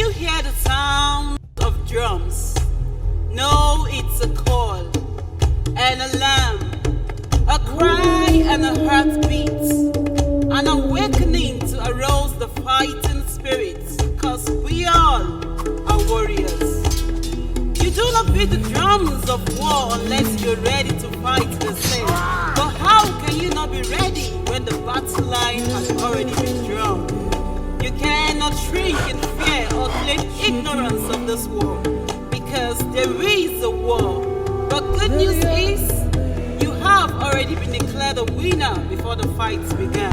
you hear the sound of drums, know it's a call, an alarm, a cry and a heartbeat, an awakening to arouse the fighting spirits, cause we all are warriors. You do not beat the drums of war unless you're ready to fight the same. But how can you not be ready when the battle line has already been drawn? You cannot shrink in fear or claim ignorance of this war, because there is a war. But good news is, you have already been declared a winner before the fights began.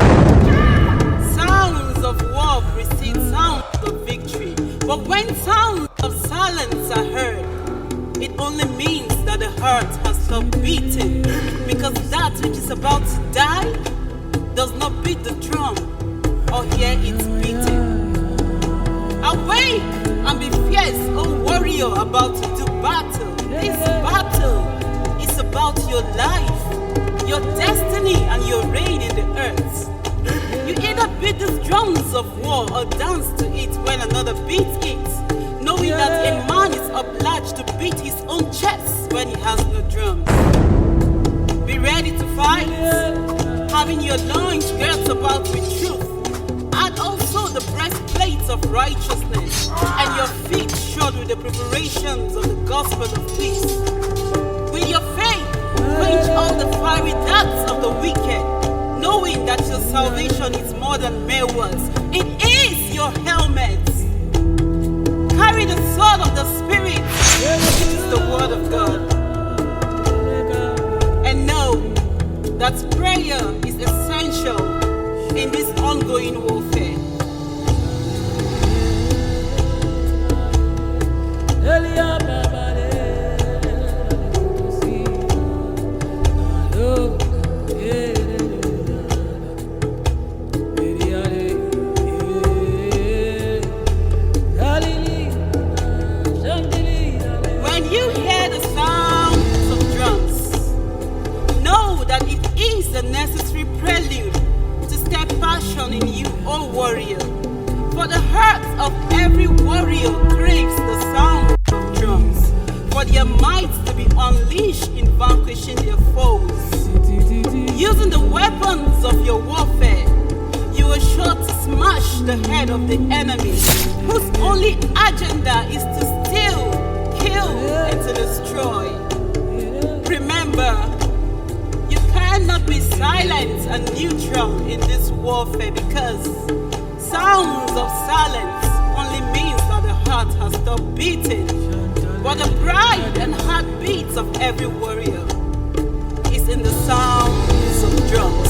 Sounds of war precede sounds of victory, but when sounds of silence are heard, it only means that the heart has stopped beating, because that which is about to die does not beat the drum or hear its beating. Awake and be fierce, O warrior, about to do battle. This battle is about your life, your destiny, and your reign in the earth. You either beat the drums of war or dance to it when another beats it, knowing that a man is obliged to beat his own chest when he has no drums. Be ready to fight, having your loins girt about with truth, and also the breastplate of righteousness, and your feet shod with the preparations of the gospel of peace. With your faith, quench all the fiery darts of the wicked, knowing that your salvation is more than mere words. It is your helmet. Carry the sword of the Spirit, which is the word of God. And know that prayer is essential in this ongoing warfare. When you hear the sounds of drums, know that it is a necessary prelude to stir passion in you, O warrior. For the heart of every warrior craves the sound of drums, for their might to be unleashed in vanquishing their foes. Using the weapons of your warfare, you are sure to smash the head of the enemy, whose only agenda is to steal, kill, and to destroy. Remember, you cannot be silent and neutral in this warfare, because sounds of silence only means that the heart has stopped beating. But the pride and heartbeats of every warrior is in the sounds of drums.